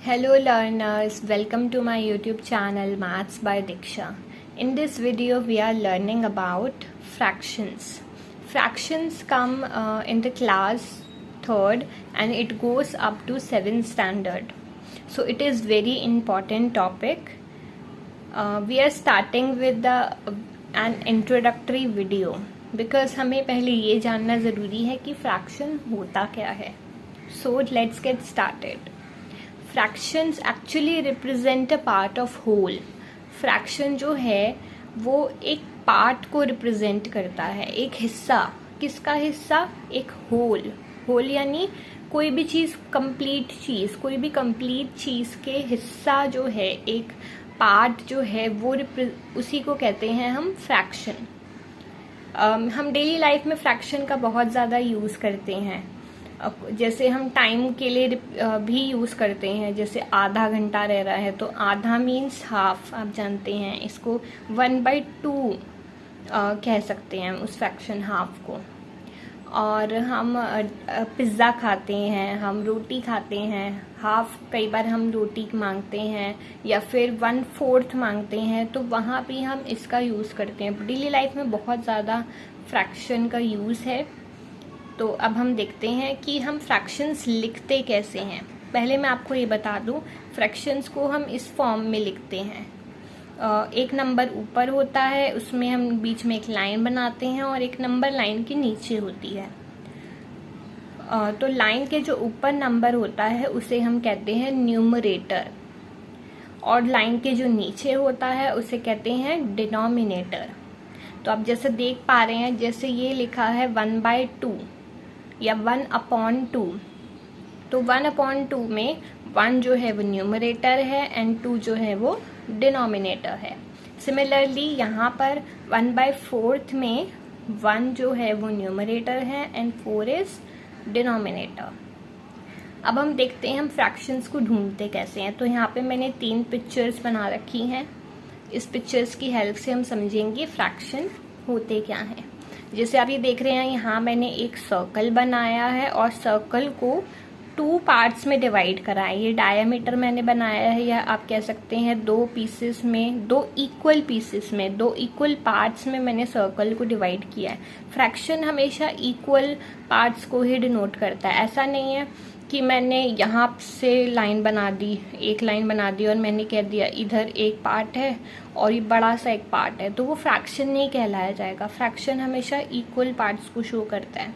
Hello learners, welcome to my YouTube channel Maths by Diksha. In this video we are learning about fractions. Fractions come in the class 3rd and it goes up to 7th standard. So it is very important topic. We are starting with an introductory video because हमें पहले ये जानना ज़रूरी है कि fraction होता क्या है. So let's get started. Fractions actually represent a part of whole. Fraction जो है वो एक पार्ट को रिप्रेजेंट करता है, एक हिस्सा. किसका हिस्सा? एक होल. होल यानी कोई भी चीज़, कंप्लीट चीज़, कोई भी कंप्लीट चीज़ के हिस्सा जो है, एक पार्ट जो है वो उसी को कहते हैं हम फ्रैक्शन. हम डेली लाइफ में फ्रैक्शन का बहुत ज़्यादा यूज़ करते हैं. जैसे हम टाइम के लिए भी यूज़ करते हैं. जैसे आधा घंटा रह रहा है तो आधा मीन्स हाफ, आप जानते हैं. इसको 1/2 कह सकते हैं उस फ्रैक्शन हाफ को. और हम पिज़्ज़ा खाते हैं, हम रोटी खाते हैं, हाफ कई बार हम रोटी मांगते हैं या फिर 1/4 मांगते हैं, तो वहाँ भी हम इसका यूज़ करते हैं. डेली लाइफ में बहुत ज़्यादा फ्रैक्शन का यूज़ है. तो अब हम देखते हैं कि हम फ्रैक्शंस लिखते कैसे हैं. पहले मैं आपको ये बता दूं, फ्रैक्शंस को हम इस फॉर्म में लिखते हैं. एक नंबर ऊपर होता है, उसमें हम बीच में एक लाइन बनाते हैं और एक नंबर लाइन के नीचे होती है. तो लाइन के जो ऊपर नंबर होता है उसे हम कहते हैं न्यूमरेटर, और लाइन के जो नीचे होता है उसे कहते हैं डिनोमिनेटर. तो आप जैसे देख पा रहे हैं, जैसे ये लिखा है 1/2 या 1/2. तो 1/2 में 1 जो है वो न्यूमरेटर है एंड 2 जो है वो डिनोमिनेटर है. सिमिलरली यहाँ पर 1/4 में 1 जो है वो न्यूमरेटर है एंड 4 इज डिनोमिनेटर. अब हम देखते हैं हम फ्रैक्शंस को ढूंढते कैसे हैं. तो यहाँ पे मैंने 3 पिक्चर्स बना रखी हैं. इस पिक्चर्स की हेल्प से हम समझेंगे फ्रैक्शन होते क्या हैं. जैसे आप ये देख रहे हैं, यहाँ मैंने एक सर्कल बनाया है और सर्कल को 2 पार्ट्स में डिवाइड करा है. ये डायमीटर मैंने बनाया है, या आप कह सकते हैं 2 पीसेस में, 2 इक्वल पीसेस में, 2 इक्वल पार्ट्स में मैंने सर्कल को डिवाइड किया है. फ्रैक्शन हमेशा इक्वल पार्ट्स को ही डिनोट करता है. ऐसा नहीं है कि मैंने यहाँ से लाइन बना दी, एक लाइन बना दी और मैंने कह दिया इधर एक पार्ट है और ये बड़ा सा एक पार्ट है, तो वो फ्रैक्शन नहीं कहलाया जाएगा. फ्रैक्शन हमेशा इक्वल पार्ट्स को शो करता है.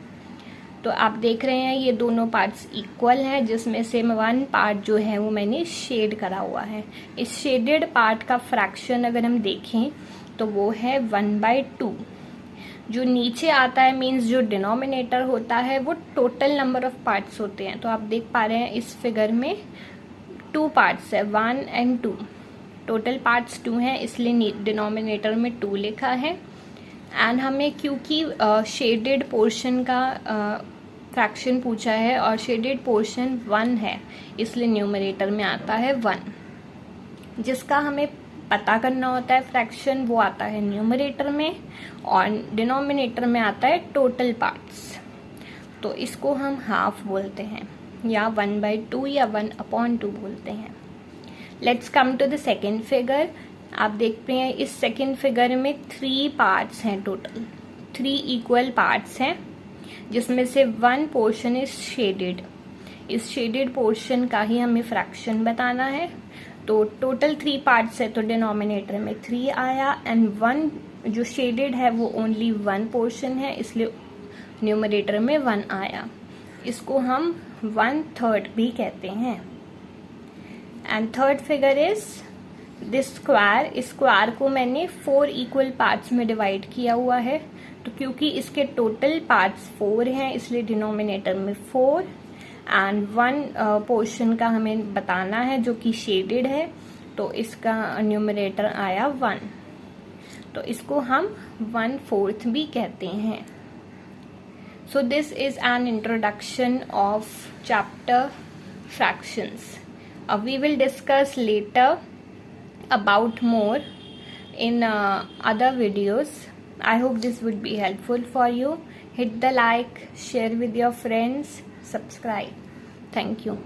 तो आप देख रहे हैं ये दोनों पार्ट्स इक्वल हैं, जिसमें से 1 पार्ट जो है वो मैंने शेड करा हुआ है. इस शेडेड पार्ट का फ्रैक्शन अगर हम देखें तो वो है 1/2. जो नीचे आता है मीन्स जो डिनोमिनेटर होता है वो टोटल नंबर ऑफ पार्ट्स होते हैं. तो आप देख पा रहे हैं इस फिगर में 2 पार्ट्स है, 1 एंड 2. टोटल पार्ट्स 2 हैं, इसलिए डिनोमिनेटर में 2 लिखा है. एंड हमें क्योंकि शेडेड पोर्शन का फ्रैक्शन पूछा है और शेडेड पोर्शन 1 है, इसलिए न्यूमरेटर में आता है 1. जिसका हमें पता करना होता है फ्रैक्शन, वो आता है न्यूमरेटर में, और डिनोमिनेटर में आता है टोटल पार्ट्स. तो इसको हम हाफ बोलते हैं या 1/2 या 1/2 बोलते हैं. Let's come to the second figure. आप देखते हैं इस सेकेंड फिगर में 3 पार्ट्स हैं टोटल. 3 इक्वल पार्ट्स हैं, जिसमें से 1 पोर्शन इज शेडेड. इस शेडेड पोर्शन का ही हमें फ्रैक्शन बताना है. तो टोटल 3 पार्ट्स है, तो डिनोमिनेटर में 3 आया एंड 1 जो शेडेड है वो ओनली 1 पोर्शन है, इसलिए न्यूमरेटर में 1 आया. इसको हम 1/3 भी कहते हैं. And third figure is this square. इस स्क्वायर को मैंने 4 इक्वल पार्ट्स में डिवाइड किया हुआ है. तो क्योंकि इसके टोटल पार्ट्स 4 हैं, इसलिए डिनोमिनेटर में 4 एंड 1 पोर्शन का हमें बताना है जो कि शेडेड है, तो इसका न्यूमरेटर आया 1. तो इसको हम 1/4 भी कहते हैं. So this is an introduction of chapter fractions. We will discuss later about more in other videos. I hope this would be helpful for you. Hit the like, share with your friends, subscribe. Thank you.